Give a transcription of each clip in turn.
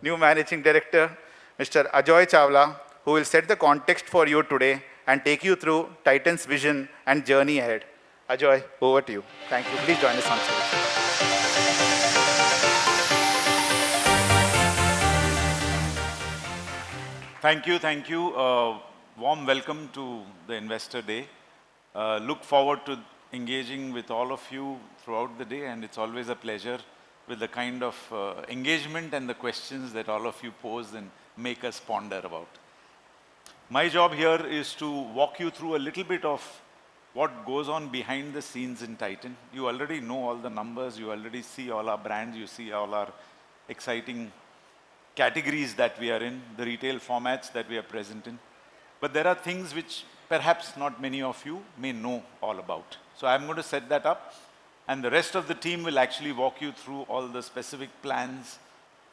new Managing Director, Mr. Ajoy Chawla, who will set the context for you today and take you through Titan's vision and journey ahead. Ajoy, over to you. Thank you. Please join us on stage. Thank you, thank you. Warm welcome to the Investor Day. Look forward to engaging with all of you throughout the day, and it's always a pleasure with the kind of engagement and the questions that all of you pose and make us ponder about. My job here is to walk you through a little bit of what goes on behind the scenes in Titan. You already know all the numbers, you already see all our brands, you see all our exciting categories that we are in, the retail formats that we are present in. But there are things which perhaps not many of you may know all about. So I'm going to set that up, and the rest of the team will actually walk you through all the specific plans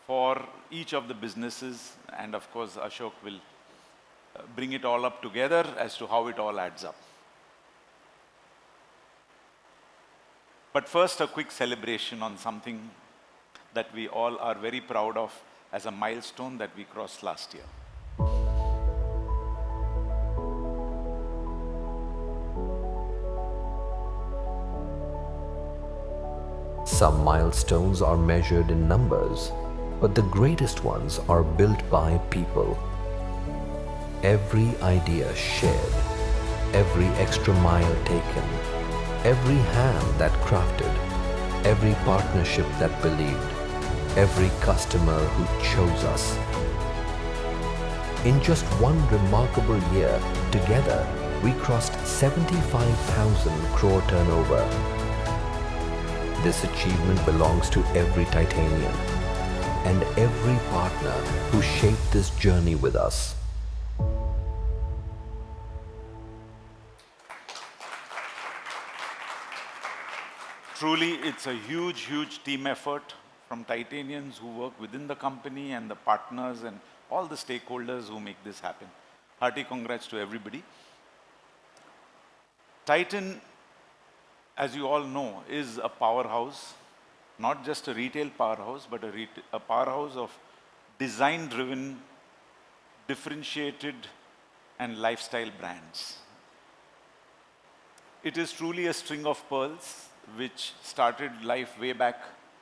for each of the businesses, and of course Ashok will bring it all up together as to how it all adds up. But first, a quick celebration on something that we all are very proud of as a milestone that we crossed last year. Some milestones are measured in numbers, but the greatest ones are built by people. Every idea shared, every extra mile taken, every hand that crafted, every partnership that believed, every customer who chose us. In just one remarkable year, together, we crossed 75,000 crore turnover. This achievement belongs to every Titanian and every partner who shaped this journey with us. Truly, it's a huge, huge team effort from Titanians who work within the company and the partners and all the stakeholders who make this happen. Hearty congrats to everybody. Titan, as you all know, is a powerhouse, not just a retail powerhouse, but a powerhouse of design-driven, differentiated, and lifestyle brands. It is truly a string of pearls, which started life way back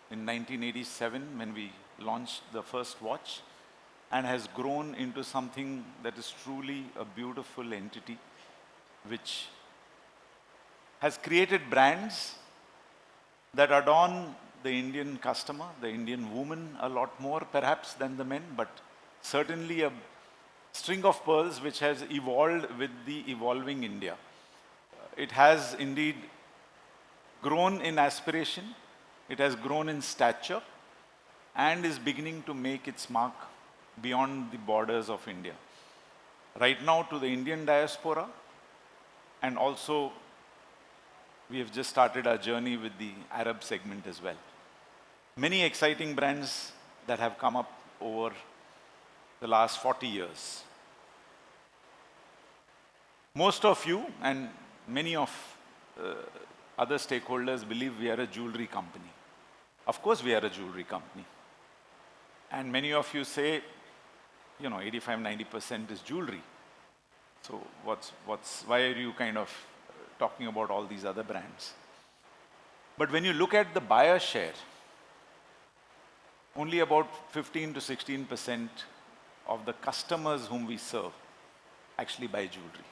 in 1987 when we launched the first watch, and has grown into something that is truly a beautiful entity, which has created brands that adorn the Indian customer, the Indian woman a lot more perhaps than the men, but certainly a string of pearls which has evolved with the evolving India. It has indeed grown in aspiration, it has grown in stature, and is beginning to make its mark beyond the borders of India. Right now to the Indian diaspora, and also we have just started our journey with the Arab segment as well. Many exciting brands that have come up over the last 40 years. Most of you and many of other stakeholders believe we are a jewelry company. Of course we are a jewelry company. And many of you say, 85-90% is jewelry. So why are you kind of talking about all these other brands? But when you look at the buyer share, only about 15 to 16% of the customers whom we serve actually buy jewelry.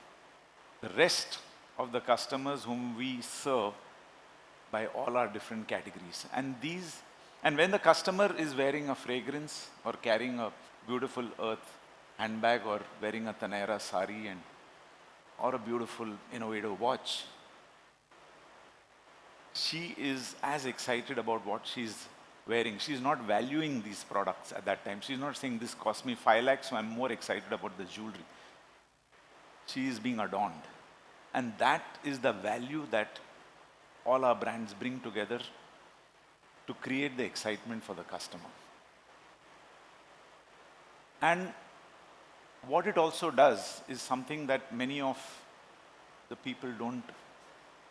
The rest of the customers whom we serve buy all our different categories. And when the customer is wearing a fragrance or carrying a beautiful earth handbag or wearing a Tanaira sari or a beautiful innovative watch, she is as excited about what she's wearing. She's not valuing these products at that time. She's not saying this cost me 5 lakhs, so I'm more excited about the jewelry. She is being adorned. And that is the value that all our brands bring together to create the excitement for the customer. And what it also does is something that many of the people don't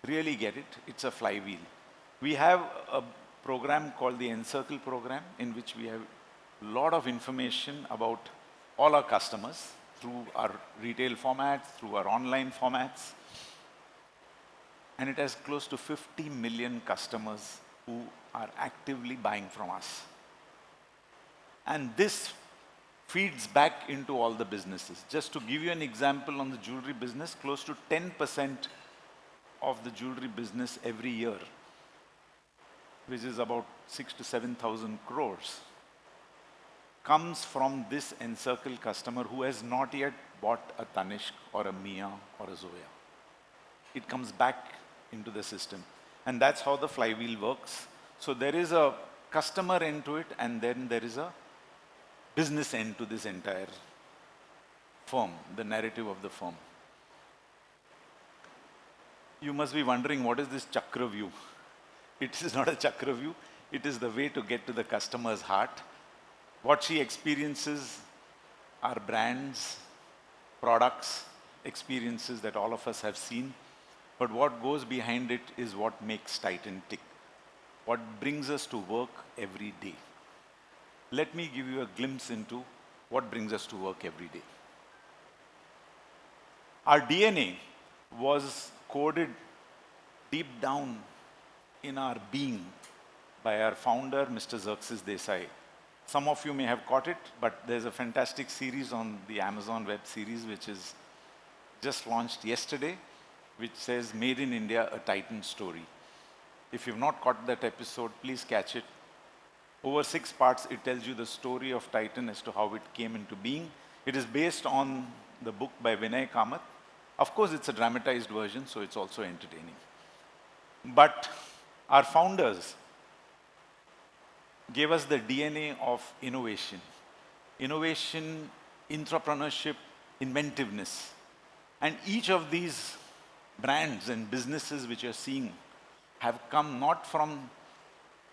really get it. It's a flywheel. We have a program called the Encircle program, in which we have lot of information about all our customers through our retail formats, through our online formats. And it has close to 50 million customers who are actively buying from us. And this feeds back into all the businesses. Just to give you an example on the jewelry business, close to 10% of the jewelry business every year, which is about 6,000 to 7,000 crores, comes from this encircle customer who has not yet bought a Tanishq or a Mia or a Zoya. It comes back into the system. And that's how the flywheel works. So there is a customer end to it, and then there is a business end to this entire firm, the narrative of the firm. You must be wondering, what is this chakra view? It is not a chakra view. It is the way to get to the customer's heart. What she experiences are brands, products, experiences that all of us have seen. But what goes behind it is what makes Titan tick, what brings us to work every day. Let me give you a glimpse into what brings us to work every day. Our DNA was coded deep down in our being by our founder, Mr. Xerxes Desai. Some of you may have caught it, but there's a fantastic series on the Amazon web series, which is just launched yesterday, which says Made in India, a Titan story. If you've not caught that episode, please catch it. Over 6 parts, it tells you the story of Titan as to how it came into being. It is based on the book by Vinay Kamath. Of course, it's a dramatized version, so it's also entertaining. But our founders gave us the DNA of innovation. Innovation, entrepreneurship, inventiveness. And each of these brands and businesses which you're seeing have come not from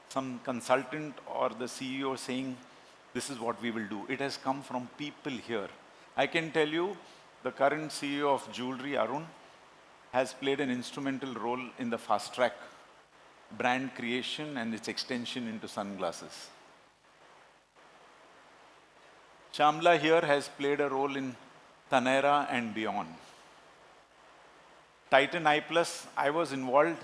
some consultant or the CEO saying, this is what we will do. It has come from people here. I can tell you, the current CEO of jewelry, Arun, has played an instrumental role in the fast track brand creation and its extension into sunglasses. Chawla here has played a role in Taneira and beyond. Titan Eye Plus, I was involved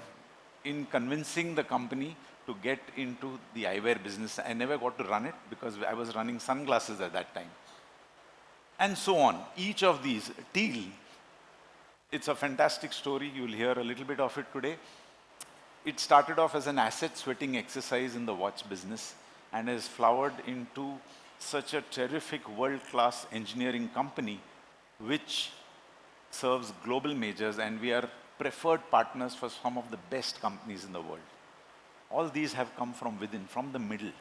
in convincing the company to get into the eyewear business. I never got to run it because I was running sunglasses at that time. And so on. Each of these, Teal, it's a fantastic story. You'll hear a little bit of it today. It started off as an asset sweating exercise in the watch business and has flowered into such a terrific world-class engineering company which serves global majors, and we are preferred partners for some of the best companies in the world. All these have come from within, from the middle,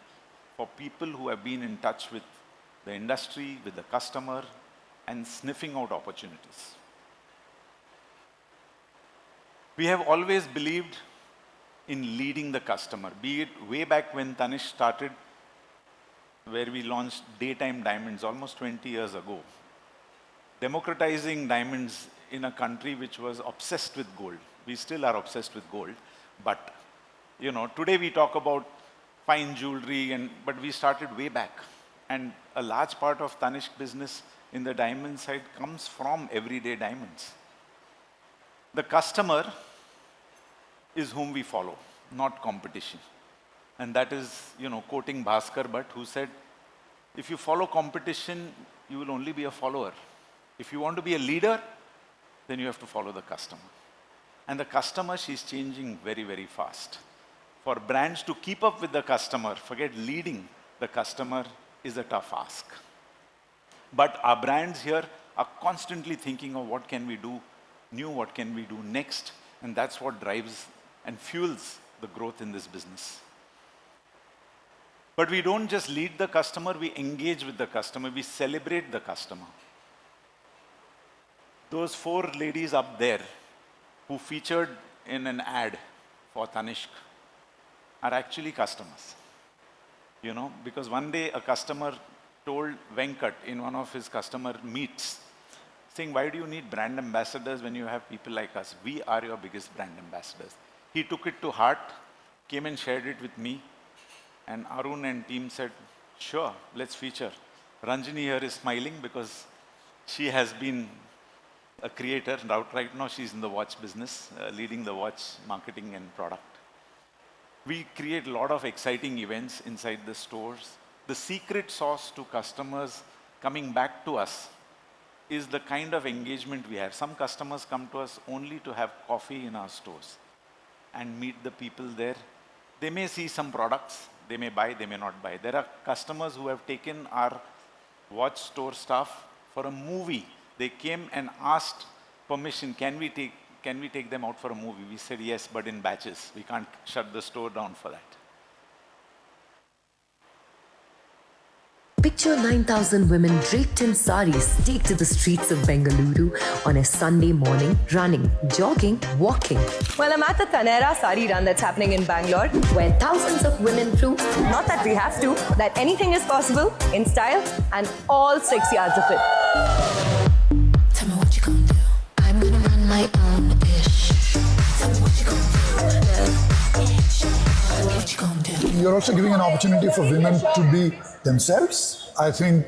for people who have been in touch with the industry, with the customer, and sniffing out opportunities. We have always believed in leading the customer, be it way back when Tanishq started, where we launched daytime diamonds almost 20 years ago. Democratizing diamonds in a country which was obsessed with gold. We still are obsessed with gold, but today we talk about fine jewelry, but we started way back. And a large part of Tanishq business in the diamond side comes from everyday diamonds. The customer is whom we follow, not competition. And that is, quoting Bhaskar Bhatt, who said, if you follow competition, you will only be a follower. If you want to be a leader, then you have to follow the customer. And the customer, she's changing very, very fast. For brands to keep up with the customer, forget leading the customer, is a tough ask. But our brands here are constantly thinking of what can we do new, what can we do next, and that's what drives and fuels the growth in this business. But we don't just lead the customer, we engage with the customer, we celebrate the customer. Those 4 ladies up there who featured in an ad for Tanishq are actually customers. Because one day a customer told Venkat in one of his customer meets, saying, why do you need brand ambassadors when you have people like us? We are your biggest brand ambassadors. He took it to heart, came and shared it with me, and Arun and team said, Sure, let's feature. Ranjini here is smiling because she has been a creator. Right now she's in the watch business, leading the watch marketing and product. We create a lot of exciting events inside the stores. The secret sauce to customers coming back to us is the kind of engagement we have. Some customers come to us only to have coffee in our stores and meet the people there. They may see some products, they may buy, they may not buy. There are customers who have taken our watch store staff for a movie. They came and asked permission, can we take them out for a movie? We said yes, but in batches. We can't shut the store down for that. Picture 9,000 women draped in saris take to the streets of Bengaluru on a Sunday morning, running, jogging, walking. Well, I'm at the Tanera Sari Run that's happening in Bangalore. Where thousands of women prove Not that we have to, that anything is possible in style and all 6 yards of it. Tell me what you gonna do. I'm gonna run my own ish. Tell me what you gonna do. What you gonna do? You're also giving an opportunity for women to be themselves. I think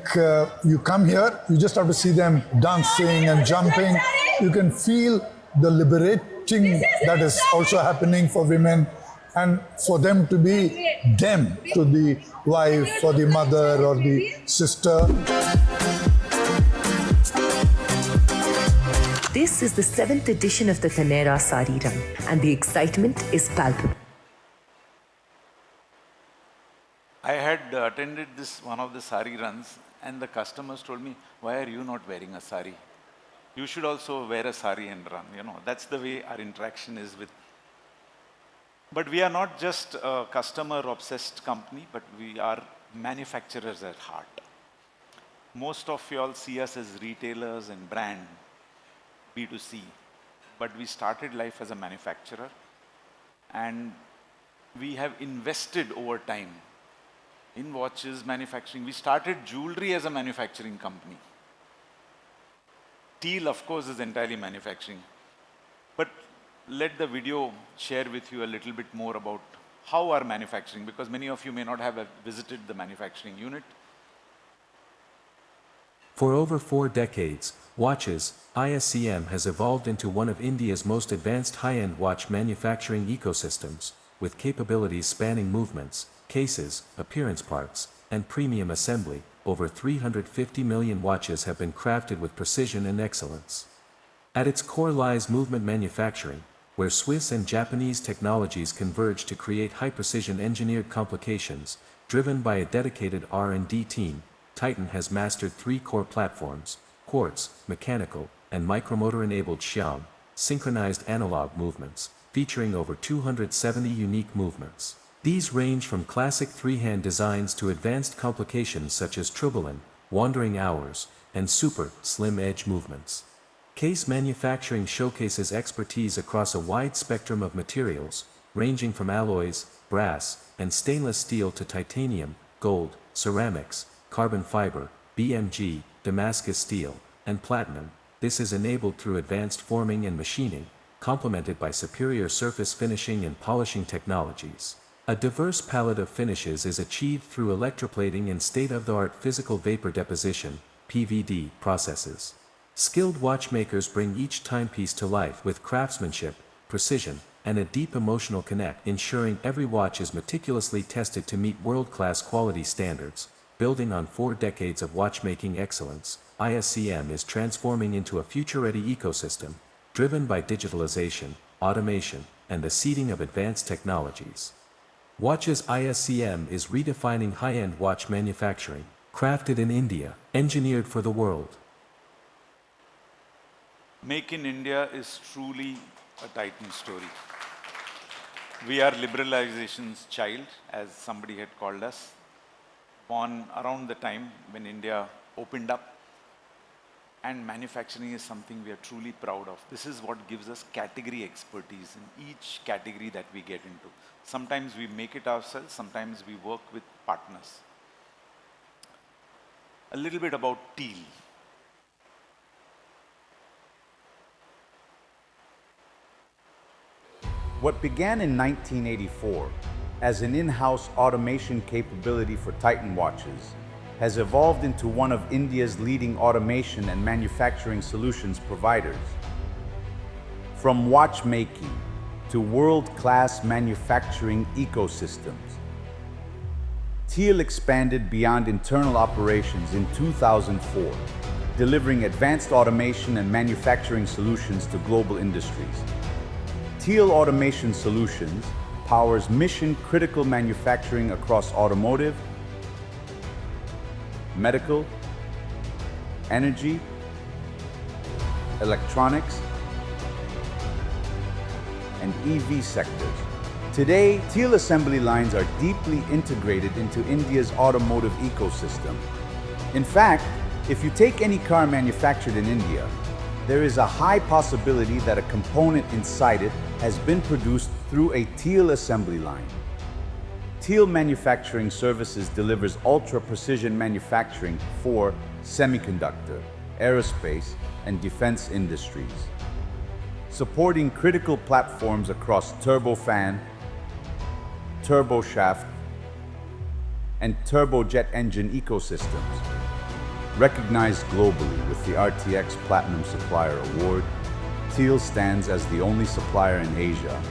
you come here, you just have to see them dancing and jumping. You can feel the liberating that is also happening for women, and for them to be them, to the wife or the mother or the sister. this is the 7th edition of the Tanera Sari Run, and the excitement is palpable. I had attended one of the sari runs, and the customers told me, why are you not wearing a sari? You should also wear a sari and run. That's the way our interaction is with. But we are not just a customer-obsessed company, but we are manufacturers at heart. Most of you all see us as retailers and brand, B2C. But we started life as a manufacturer, and we have invested over time in watches, manufacturing. We started jewelry as a manufacturing company. Teal, of course, is entirely manufacturing. But let the video share with you a little bit more about how our manufacturing, because many of you may not have visited the manufacturing unit. For over 4 decades, Watches, ISCM has evolved into one of India's most advanced high-end watch manufacturing ecosystems, with capabilities spanning movements, cases, appearance parts, and premium assembly. Over 350 million watches have been crafted with precision and excellence. At its core lies movement manufacturing, where Swiss and Japanese technologies converge to create high-precision engineered complications. Driven by a dedicated R&D team, Titan has mastered 3 core platforms: quartz, mechanical, and micromotor-enabled Xiang, synchronized analog movements, featuring over 270 unique movements. These range from classic 3-hand designs to advanced complications such as Troubadour, wandering hours, and super slim edge movements. Case manufacturing showcases expertise across a wide spectrum of materials, ranging from alloys, brass, and stainless steel to titanium, gold, ceramics, carbon fiber, BMG, Damascus steel, and platinum. This is enabled through advanced forming and machining, complemented by superior surface finishing and polishing technologies. A diverse palette of finishes is achieved through electroplating and state-of-the-art physical vapor deposition (PVD) processes. Skilled watchmakers bring each timepiece to life with craftsmanship, precision, and a deep emotional connect, ensuring every watch is meticulously tested to meet world-class quality standards. Building on 4 decades of watchmaking excellence, ISCM is transforming into a future-ready ecosystem, driven by digitalization, automation, and the seeding of advanced technologies. Watches ISCM is redefining high-end watch manufacturing, crafted in India, engineered for the world. Make in India is truly a Titan story. We are liberalization's child, as somebody had called us, born around the time when India opened up. And manufacturing is something we are truly proud of. This is what gives us category expertise in each category that we get into. Sometimes we make it ourselves, sometimes we work with partners. A little bit about Teal. What began in 1984 as an in-house automation capability for Titan watches, has evolved into one of India's leading automation and manufacturing solutions providers. From watchmaking to world-class manufacturing ecosystems, Teal expanded beyond internal operations in 2004, delivering advanced automation and manufacturing solutions to global industries. Teal Automation Solutions powers mission-critical manufacturing across automotive, medical, energy, electronics, and EV sectors. Today, Teal assembly lines are deeply integrated into India's automotive ecosystem. In fact, if you take any car manufactured in India, there is a high possibility that a component inside it has been produced through a Teal assembly line. Teal Manufacturing Services delivers ultra-precision manufacturing for semiconductor, aerospace, and defense industries, supporting critical platforms across turbofan, turboshaft, and turbojet engine ecosystems. Recognized globally with the RTX Platinum Supplier Award, Teal stands as the only supplier in Asia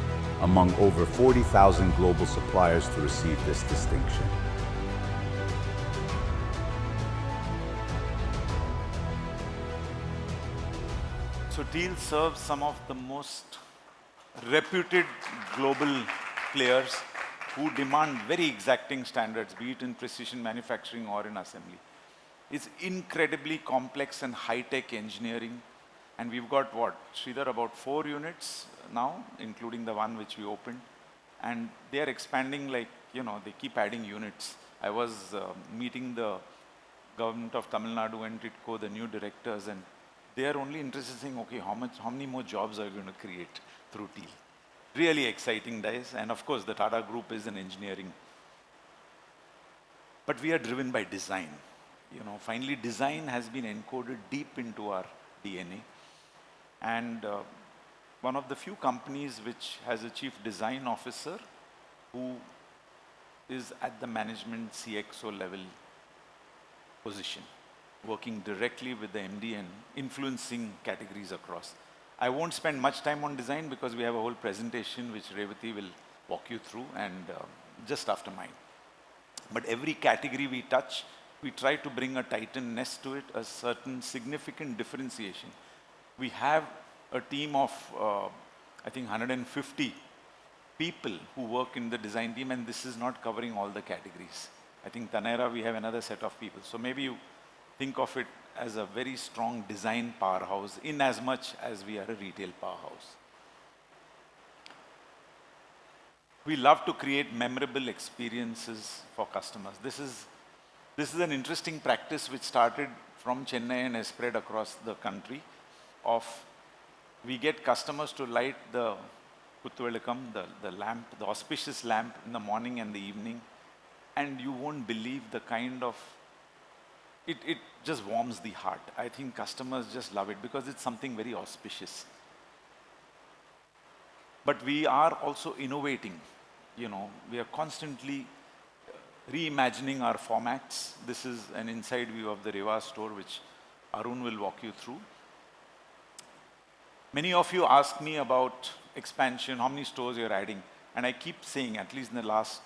among over 40,000 global suppliers to receive this distinction. So Teal serves some of the most reputed global players who demand very exacting standards, be it in precision manufacturing or in assembly. It's incredibly complex and high-tech engineering. And we've got what, Sridhar, about 4 units now, including the one which we opened. And they are expanding like, they keep adding units. I was meeting the government of Tamil Nadu and TITCO, the new directors, and they are only interested in saying, okay, how many more jobs are you going to create through Teal? Really exciting days. And of course, the Tata Group is in engineering. But we are driven by design. Finally, design has been encoded deep into our DNA. And one of the few companies which has a chief design officer who is at the management CXO level position, working directly with the MD and influencing categories across. I won't spend much time on design because we have a whole presentation which Revati will walk you through and just after mine. But every category we touch, we try to bring a Titan-ness to it, a certain significant differentiation. We have a team of, I think, 150 people who work in the design team, and this is not covering all the categories. I think Taneira, we have another set of people. So maybe you think of it as a very strong design powerhouse in as much as we are a retail powerhouse. We love to create memorable experiences for customers. This is an interesting practice which started from Chennai and has spread across the country of we get customers to light the Kuttuvelakam, the lamp, the auspicious lamp in the morning and the evening, and you won't believe the kind of, it just warms the heart. I think customers just love it because it's something very auspicious. But we are also innovating. We are constantly reimagining our formats. This is an inside view of the Reva store, which Arun will walk you through. Many of you ask me about expansion, how many stores you're adding. And I keep saying, at least in the last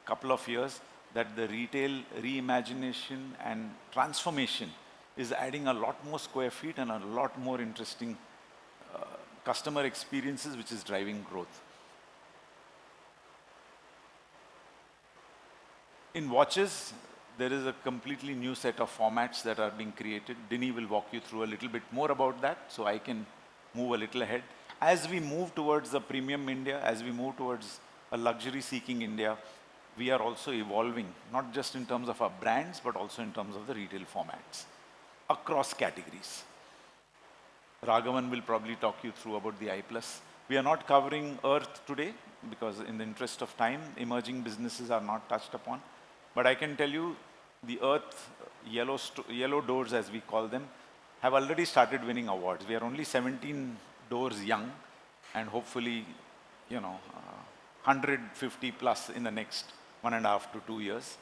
couple of years, that the retail reimagination and transformation is adding a lot more square feet and a lot more interesting customer experiences, which is driving growth. In watches, there is a completely new set of formats that are being created. Dini will walk you through a little bit more about that, so I can move a little ahead. As we move towards a premium India, as we move towards a luxury-seeking India, we are also evolving, not just in terms of our brands, but also in terms of the retail formats across categories. Raghavan will probably talk you through about the I+. We are not covering Earth today because in the interest of time, emerging businesses are not touched upon. But I can tell you, the Earth yellow doors, as we call them, have already started winning awards. We are only 17 doors young, and hopefully, 150 plus in the next 1.5 to 2 years,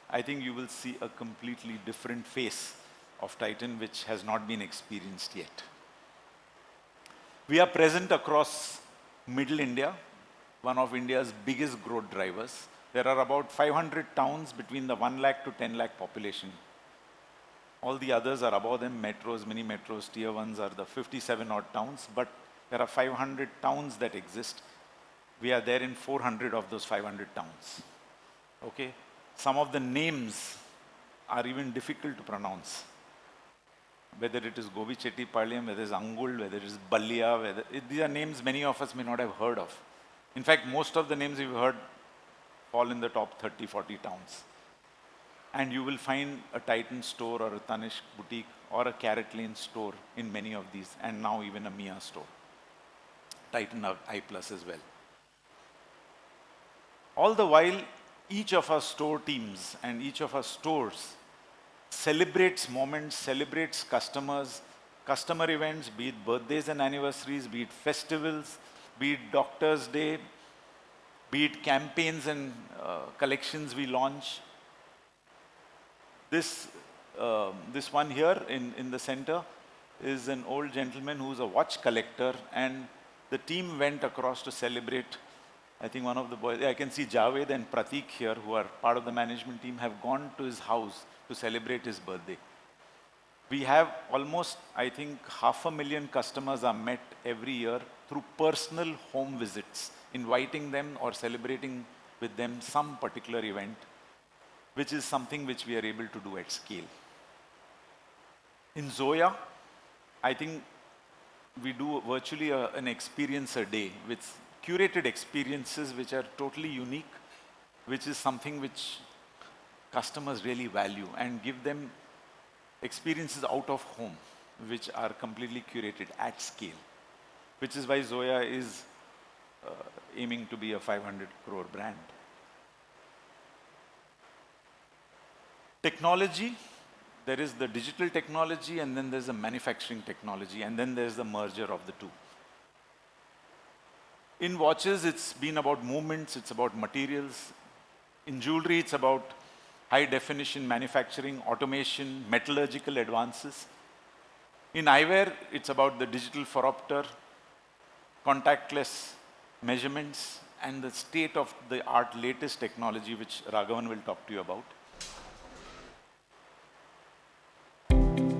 I think you will see a completely different face of Titan, which has not been experienced yet. We are present across Middle India, one of India's biggest growth drivers. There are about 500 towns between the 1 lakh to 10 lakh population. All the others are above them, metros, mini metros, tier ones are the 57 odd towns, but there are 500 towns that exist. We are there in 400 of those 500 towns. Okay? Some of the names are even difficult to pronounce. Whether it is Gobi-Chettipalayam, whether it is Angul, whether it is Ballia, these are names many of us may not have heard of. In fact, most of the names we've heard fall in the top 30, 40 towns. And you will find a Titan store or a Tanishq boutique or a Carrot Lane store in many of these, and now even a Mia store. Titan I Plus as well. All the while, each of our store teams and each of our stores celebrates moments, celebrates customers, customer events, be it birthdays and anniversaries, be it festivals, be it Doctor's Day, be it campaigns and collections we launch. This one here in the center is an old gentleman who's a watch collector, and the team went across to celebrate. I think one of the boys, I can see Javed and Pratik here, who are part of the management team, have gone to his house to celebrate his birthday. We have almost, I think, 500,000 customers are met every year through personal home visits, inviting them or celebrating with them some particular event, which is something which we are able to do at scale. In Zoya, I think we do virtually an experience a day with curated experiences which are totally unique, which is something which customers really value, and give them experiences out of home, which are completely curated at scale, which is why Zoya is aiming to be a 500 crore brand. Technology, there is the digital technology, and then there's the manufacturing technology, and then there's the merger of the two. In watches, it's been about movements, it's about materials. In jewelry, it's about high definition manufacturing, automation, metallurgical advances. In eyewear, it's about the digital phoropter, contactless measurements, and the state-of-the-art latest technology, which Raghavan will talk to you about.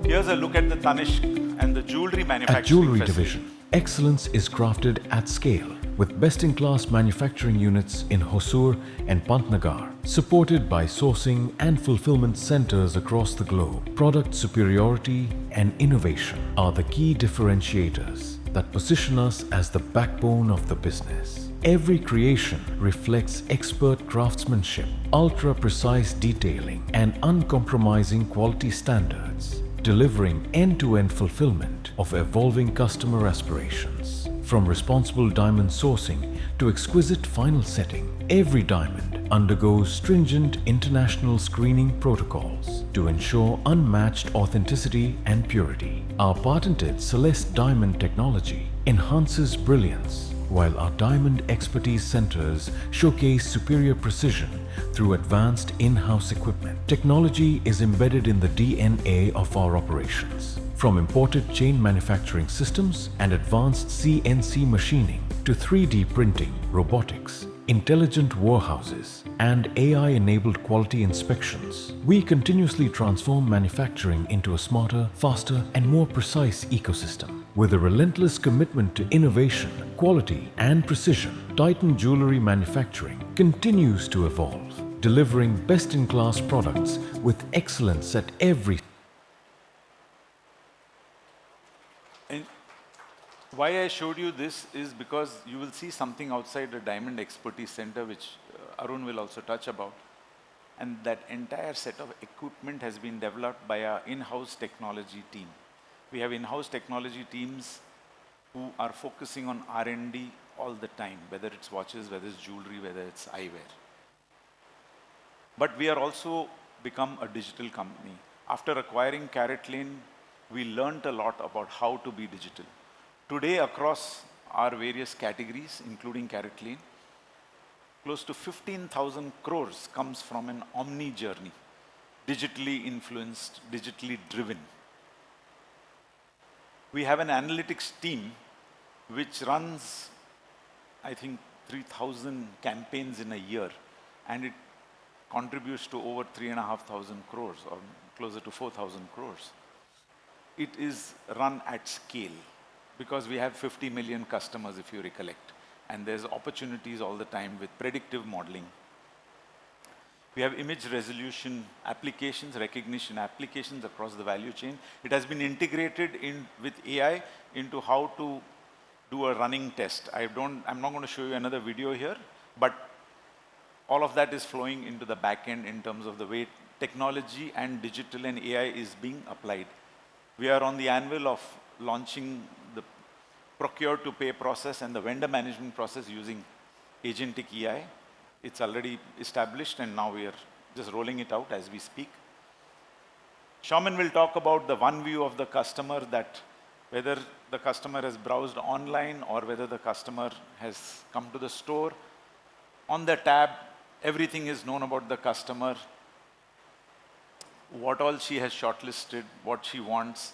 Here's a look at the Tanishq and the jewelry manufacturing At Jewelry facility. Division, excellence is crafted at scale with best-in-class manufacturing units in Hosur and Pantnagar, supported by sourcing and fulfillment centers across the globe. Product superiority and innovation are the key differentiators that position us as the backbone of the business. Every creation reflects expert craftsmanship, ultra-precise detailing, and uncompromising quality standards, delivering end-to-end fulfillment of evolving customer aspirations. From responsible diamond sourcing to exquisite final setting, every diamond undergoes stringent international screening protocols to ensure unmatched authenticity and purity. Our patented Celeste diamond technology enhances brilliance, while our diamond expertise centers showcase superior precision through advanced in-house equipment. Technology is embedded in the DNA of our operations. From imported chain manufacturing systems and advanced CNC machining to 3D printing, robotics, intelligent warehouses, and AI-enabled quality inspections, we continuously transform manufacturing into a smarter, faster, and more precise ecosystem. With a relentless commitment to innovation, quality, and precision, Titan Jewelry Manufacturing continues to evolve, delivering best-in-class products with excellence at every. And why I showed you this is because you will see something outside the Diamond Expertise Center, which Arun will also touch about. And that entire set of equipment has been developed by our in-house technology team. We have in-house technology teams who are focusing on R&D all the time, whether it's watches, whether it's jewelry, whether it's eyewear. But we are also become a digital company. After acquiring Carrot Lane, we learned a lot about how to be digital. Today, across our various categories, including Carrot Lane, close to 15,000 crores comes from an omni journey, digitally influenced, digitally driven. We have an analytics team which runs, I think, 3,000 campaigns in a year, and it contributes to over 3,500 crores or closer to 4,000 crores. It is run at scale because we have 50 million customers, if you recollect, and there's opportunities all the time with predictive modeling. We have image resolution applications, recognition applications across the value chain. It has been integrated in with AI into how to do a running test. I'm not going to show you another video here, but all of that is flowing into the back end in terms of the way technology and digital and AI is being applied. We are on the anvil of launching the procure to pay process and the vendor management process using agentic AI. It's already established and now we are just rolling it out as we speak. Shauman will talk about the one view of the customer, that whether the customer has browsed online or whether the customer has come to the store. On the tab, everything is known about the customer, what all she has shortlisted, what she wants,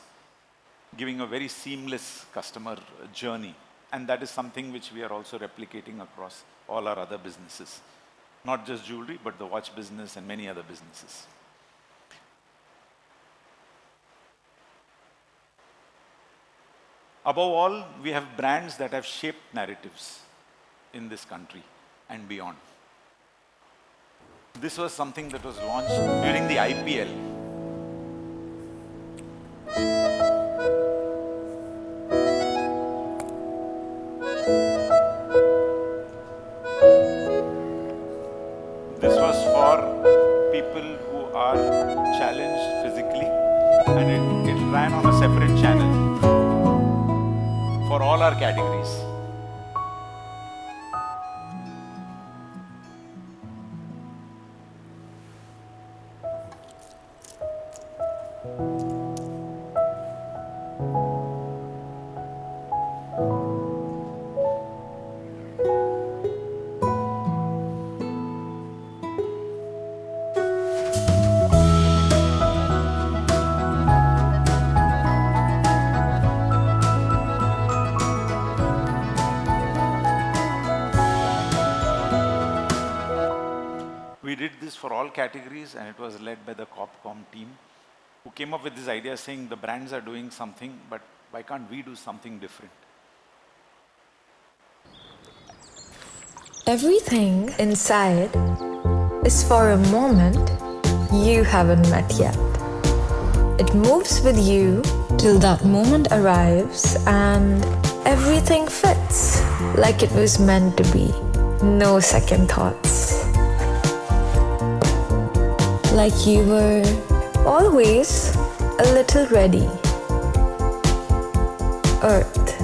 giving a very seamless customer journey. And that is something which we are also replicating across all our other businesses. Not just jewelry, but the watch business and many other businesses. Above all, we have brands that have shaped narratives in this country and beyond. This was something that was launched during the IPL. This was for people who are challenged physically, and it ran on a separate channel for all our categories. We did this for all categories, and it was led by the Copcom team, who came up with this idea saying the brands are doing something, but why can't we do something different? Everything inside is for a moment you haven't met yet. It moves with you till that moment arrives and everything fits like it was meant to be. No second thoughts. Like you were always a little ready. Earth.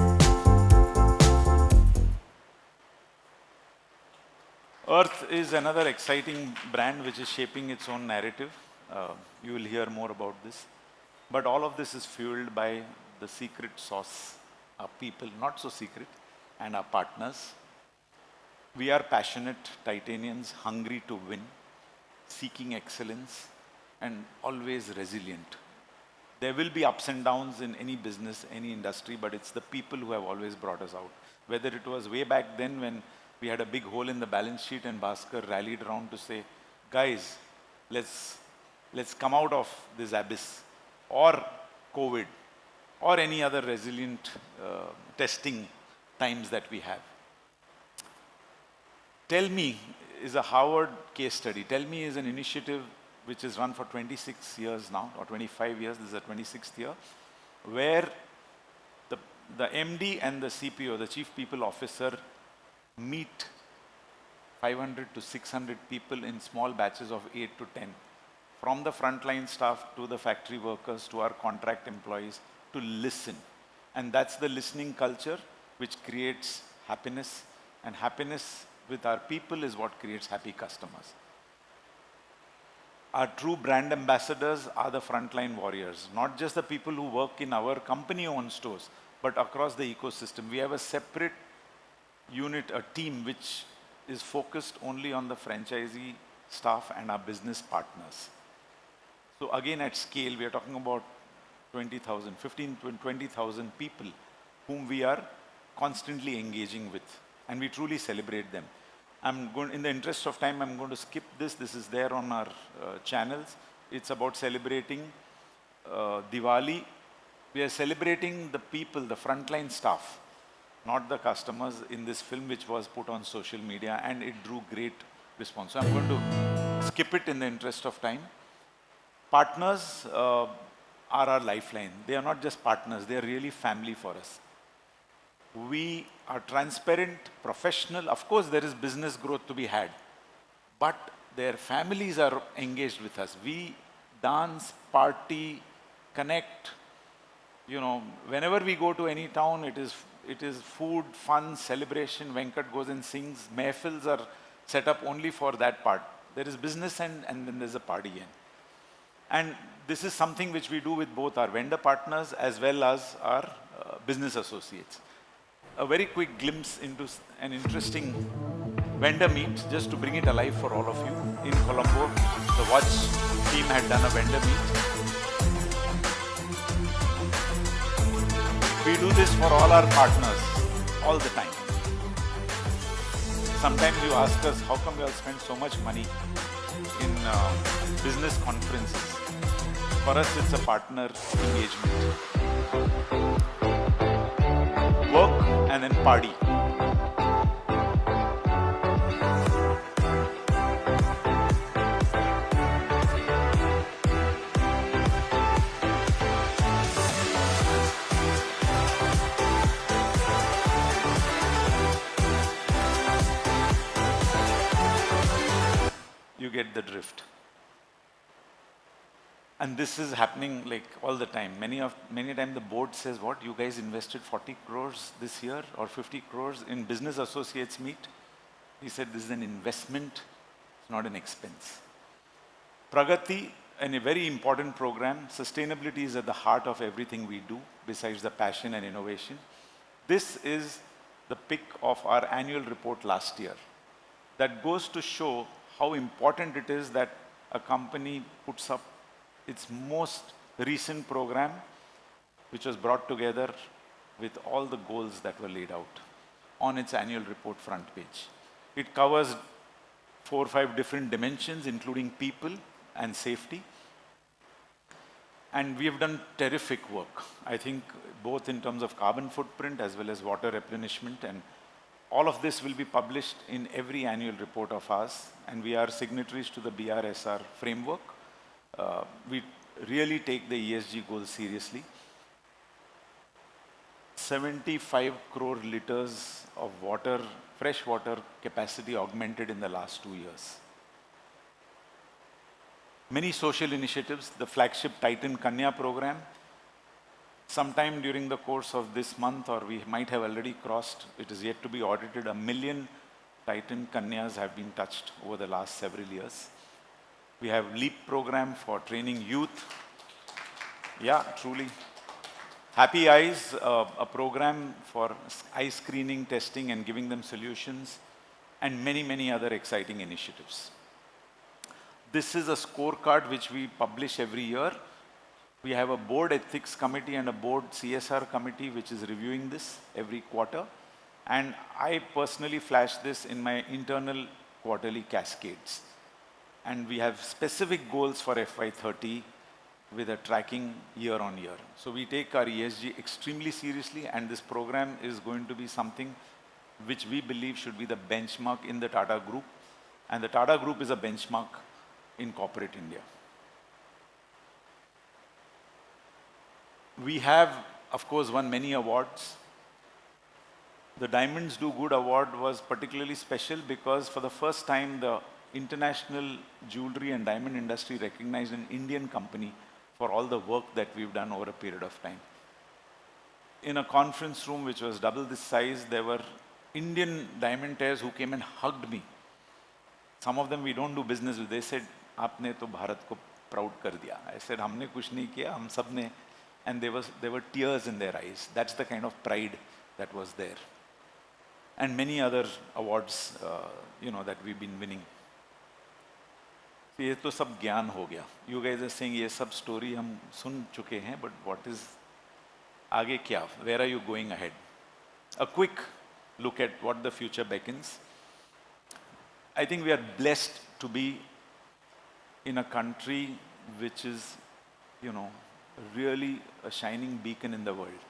Earth is another exciting brand which is shaping its own narrative. You will hear more about this. But all of this is fueled by the secret sauce, our people, not so secret, and our partners. We are passionate Titanians, hungry to win, seeking excellence, and always resilient. There will be ups and downs in any business, any industry, but it's the people who have always brought us out. Whether it was way back then when we had a big hole in the balance sheet and Bhaskar rallied around to say, guys, let's come out of this abyss, or COVID, or any other resilient testing times that we have. Tell Me is a Harvard case study. Tell Me is an initiative which is run for 26 years now, or 25 years, this is the 26th year, where the MD and the CPO, the Chief People Officer, meet 500 to 600 people in small batches of 8 to 10, from the frontline staff to the factory workers to our contract employees, to listen. And that's the listening culture which creates happiness, and happiness with our people is what creates happy customers. Our true brand ambassadors are the frontline warriors, not just the people who work in our company-owned stores, but across the ecosystem. We have a separate unit, a team which is focused only on the franchisee staff and our business partners. So again, at scale, we are talking about 20,000, 15 to 20,000 people whom we are constantly engaging with, and we truly celebrate them. In the interest of time, I'm going to skip this. This is there on our channels. It's about celebrating Diwali. We are celebrating the people, the frontline staff, not the customers in this film, which was put on social media, and it drew great response. So I'm going to skip it in the interest of time. Partners are our lifeline. They are not just partners, they are really family for us. We are transparent, professional. Of course, there is business growth to be had, but their families are engaged with us. We dance, party, connect. You know, whenever we go to any town, it is food, fun, celebration. Venkat goes and sings. Mehfils are set up only for that part. There is business and then there's a party end. And this is something which we do with both our vendor partners as well as our business associates. A very quick glimpse into an interesting vendor meet, just to bring it alive for all of you. In Colombo, the watch team had done a vendor meet. We do this for all our partners, all the time. Sometimes you ask us, how come you all spend so much money in business conferences? For us, it's a partner engagement. Work and then party. You get the drift. And this is happening like all the time. Many times the board says, what, you guys invested 40 crores this year or 50 crores in business associates meet? He said, this is an investment, it's not an expense. Pragati, and a very important program. Sustainability is at the heart of everything we do, besides the passion and innovation. This is the pick of our annual report last year. That goes to show how important it is that a company puts up its most recent program, which was brought together with all the goals that were laid out on its annual report front page. It covers 4 or 5 different dimensions, including people and safety. And we have done terrific work, I think, both in terms of carbon footprint as well as water replenishment. And all of this will be published in every annual report of ours. And we are signatories to the BRSR framework. We really take the ESG goals seriously. 75 crore liters of water, fresh water capacity augmented in the last 2 years. Many social initiatives, the flagship Titan Kanya program. Sometime during the course of this month, or we might have already crossed, it is yet to be audited, 1 million Titan Kanyas have been touched over the last several years. We have LEAP program for training youth. Yeah, truly. Happy Eyes, a program for eye screening, testing and giving them solutions, and many, many other exciting initiatives. This is a scorecard which we publish every year. We have a board ethics committee and a board CSR committee which is reviewing this every quarter. And I personally flash this in my internal quarterly cascades. And we have specific goals for FY30 with a tracking year on year. So we take our ESG extremely seriously, and this program is going to be something which we believe should be the benchmark in the Tata Group. And the Tata Group is a benchmark in corporate India. We have, of course, won many awards. The Diamonds Do Good Award was particularly special because for the first time, the international jewelry and diamond industry recognized an Indian company for all the work that we've done over a period of time. In a conference room which was double this size, there were Indian diamantaires who came and hugged me. Some of them we don't do business with. They said, "Aapne to Bharat ko proud kar diya." I said, "Humne kuch nahi kiya, hum sab ne." And there were tears in their eyes. That's the kind of pride that was there. and many other awards, that we've been winning. ये तो सब ज्ञान हो गया. You guys are saying ये सब story हम सुन चुके हैं, but what is आगे क्या? Where are you going ahead? A quick look at what the future beckons. I think we are blessed to be in a country which is, really a shining beacon in the world.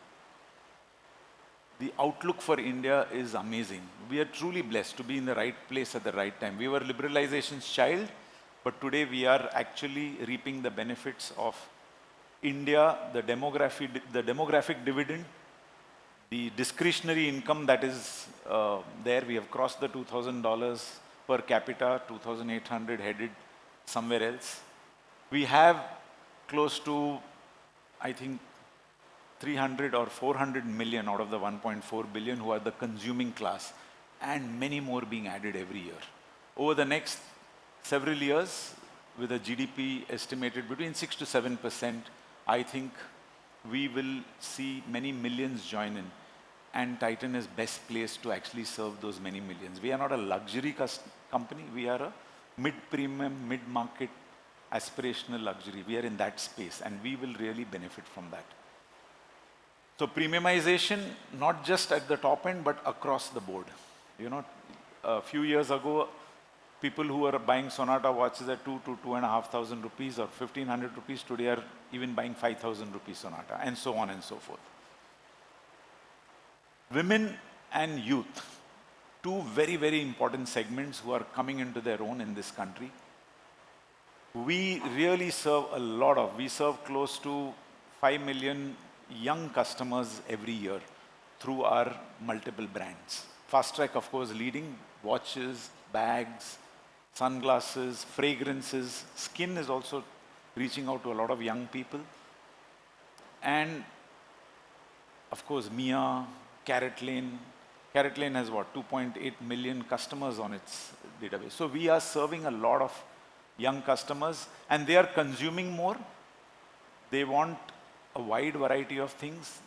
The outlook for India is amazing. We are truly blessed to be in the right place at the right time. We were liberalization's child, but today we are actually reaping the benefits of India, the demographic dividend, the discretionary income that is there. We have crossed the $2,000 per capita, 2,800 headed somewhere else. We have close to, I think, 300 or 400 million out of the 1.4 billion who are the consuming class, and many more being added every year. Over the next several years, with a GDP estimated between 6 to 7%, I think we will see many millions join in, and Titan is best placed to actually serve those many millions. We are not a luxury company, we are a mid-premium, mid-market, aspirational luxury. We are in that space, and we will really benefit from that. So premiumization, not just at the top end, but across the board. A few years ago, people who were buying Sonata watches at 2,000 to 2,500 rupees or 1,500 rupees today are even buying 5,000 rupees Sonata, and so on and so forth. Women and youth, two very, very important segments who are coming into their own in this country. We really serve we serve close to 5 million young customers every year through our multiple brands. Fast Track, of course, leading watches, bags, sunglasses, fragrances. Skin is also reaching out to a lot of young people. And of course, Mia, Carrot Lane. Carrot Lane has what, 2.8 million customers on its database. So we are serving a lot of young customers, and they are consuming more. They want a wide variety of things.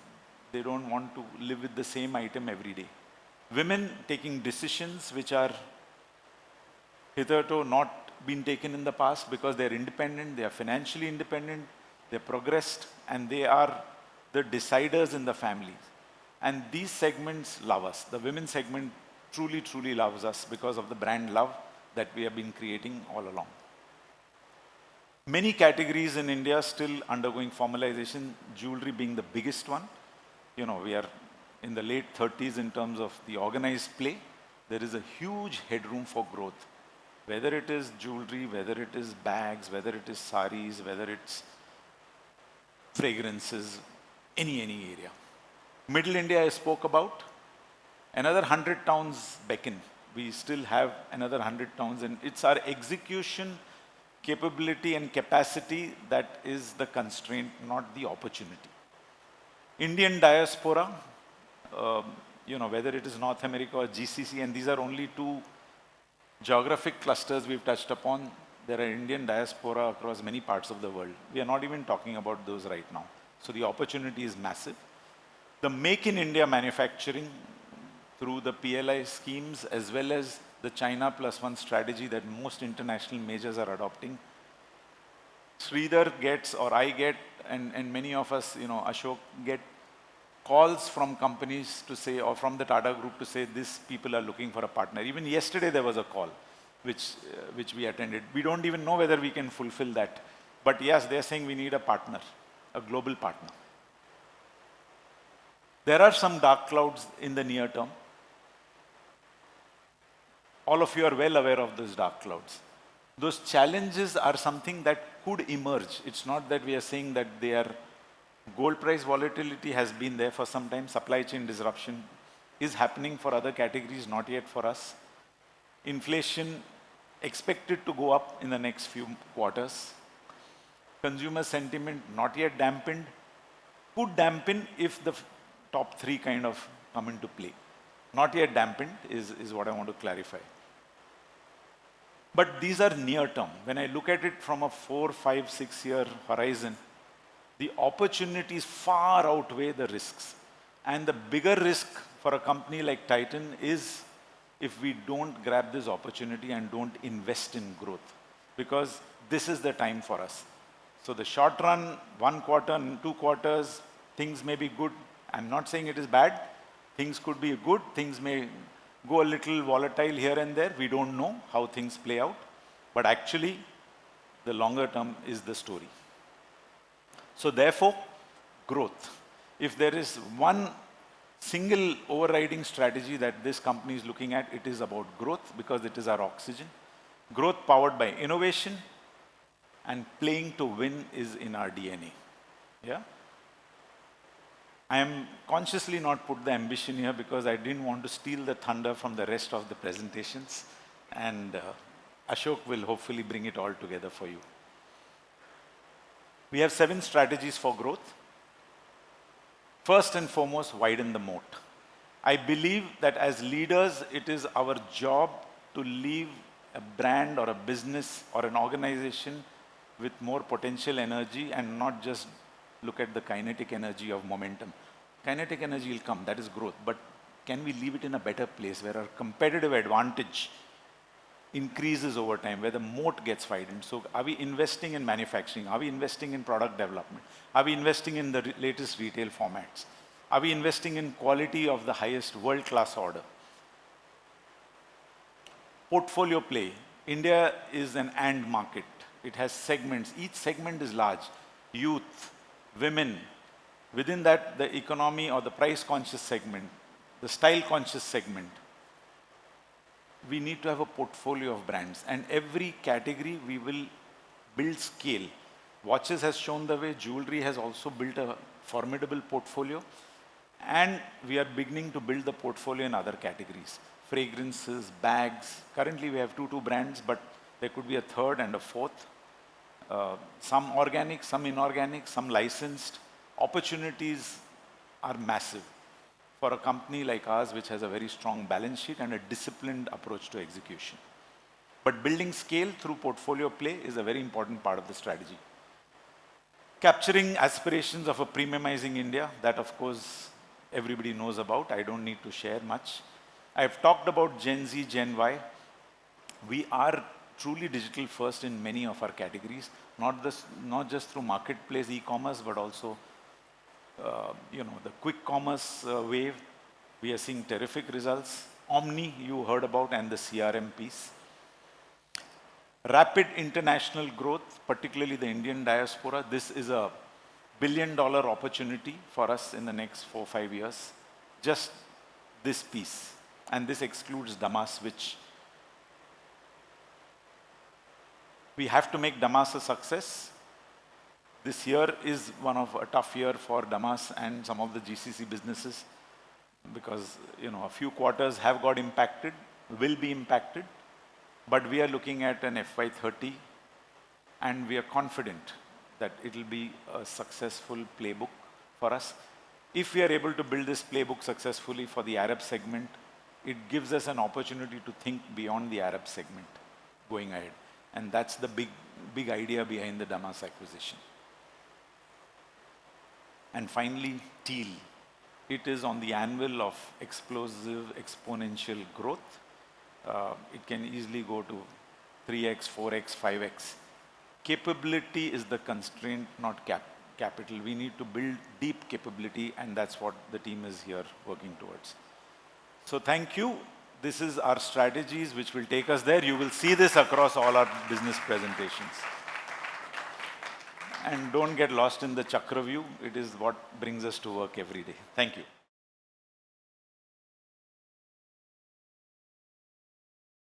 They don't want to live with the same item every day. Women taking decisions which are hitherto not been taken in the past because they're independent, they are financially independent, they're progressed, and they are the deciders in the family. And these segments love us. The women segment truly, truly loves us because of the brand love that we have been creating all along. Many categories in India still undergoing formalization, jewelry being the biggest one. We are in the late 30s in terms of the organized play. There is a huge headroom for growth. Whether it is jewelry, whether it is bags, whether it is saris, whether it's fragrances, any area. Middle India I spoke about. Another 100 towns beckon. We still have another 100 towns, and it's our execution capability and capacity that is the constraint, not the opportunity. Indian diaspora, whether it is North America or GCC, and these are only two geographic clusters we've touched upon. There are Indian diaspora across many parts of the world. We are not even talking about those right now. So the opportunity is massive. The Make in India manufacturing through the PLI schemes, as well as the China Plus One strategy that most international majors are adopting. Sridhar gets, or I get, and many of us, Ashok, get calls from companies to say, or from the Tata Group to say, these people are looking for a partner. Even yesterday there was a call which we attended. We don't even know whether we can fulfill that. But yes, they're saying we need a partner, a global partner. There are some dark clouds in the near term. All of you are well aware of those dark clouds. Those challenges are something that could emerge. It's not that we are saying that they are. Gold price volatility has been there for some time. Supply chain disruption is happening for other categories, not yet for us. Inflation expected to go up in the next few quarters. Consumer sentiment not yet dampened. Could dampen if the top three kind of come into play. Not yet dampened is what I want to clarify. But these are near term. When I look at it from a 4, 5, 6 year horizon, the opportunities far outweigh the risks. And the bigger risk for a company like Titan is if we don't grab this opportunity and don't invest in growth, because this is the time for us. So the short run, 1 quarter, 2 quarters, things may be good. I'm not saying it is bad. Things could be good. Things may go a little volatile here and there. We don't know how things play out. But actually, the longer term is the story. So therefore, growth. If there is one single overriding strategy that this company is looking at, it is about growth, because it is our oxygen. Growth powered by innovation, and playing to win is in our DNA. Yeah? I am consciously not put the ambition here because I didn't want to steal the thunder from the rest of the presentations, and Ashok will hopefully bring it all together for you. We have 7 strategies for growth. First and foremost, widen the moat. I believe that as leaders, it is our job to leave a brand or a business or an organization with more potential energy and not just look at the kinetic energy of momentum. Kinetic energy will come, that is growth, but can we leave it in a better place where our competitive advantage increases over time, where the moat gets widened? So are we investing in manufacturing? Are we investing in product development? Are we investing in the latest retail formats? Are we investing in quality of the highest world-class order? Portfolio play. India is an and market. It has segments. Each segment is large. Youth, women. Within that, the economy or the price-conscious segment, the style-conscious segment. We need to have a portfolio of brands, and every category we will build scale. Watches has shown the way, jewelry has also built a formidable portfolio, and we are beginning to build the portfolio in other categories. Fragrances, bags. Currently we have two brands, but there could be a third and a fourth. Some organic, some inorganic, some licensed. Opportunities are massive for a company like ours, which has a very strong balance sheet and a disciplined approach to execution. But building scale through portfolio play is a very important part of the strategy. Capturing aspirations of a premiumizing India, that of course everybody knows about. I don't need to share much. I've talked about Gen Z, Gen Y. We are truly digital first in many of our categories, not just through marketplace e-commerce, but also the quick commerce wave. We are seeing terrific results. Omni, you heard about, and the CRM piece. Rapid international growth, particularly the Indian diaspora. This is a billion-dollar opportunity for us in the next 4 or 5 years. Just this piece. And this excludes Damas, which we have to make Damas a success. This year is a tough year for Damas and some of the GCC businesses, because a few quarters have got impacted, will be impacted, but we are looking at an FY30, and we are confident that it will be a successful playbook for us. If we are able to build this playbook successfully for the Arab segment, it gives us an opportunity to think beyond the Arab segment going ahead. And that's the big idea behind the Damas acquisition. And finally, Teal. It is on the anvil of explosive exponential growth. It can easily go to 3x, 4x, 5x. Capability is the constraint, not capital. We need to build deep capability, and that's what the team is here working towards. So thank you. This is our strategies which will take us there. You will see this across all our business presentations. And don't get lost in the chakra view. It is what brings us to work every day. Thank you.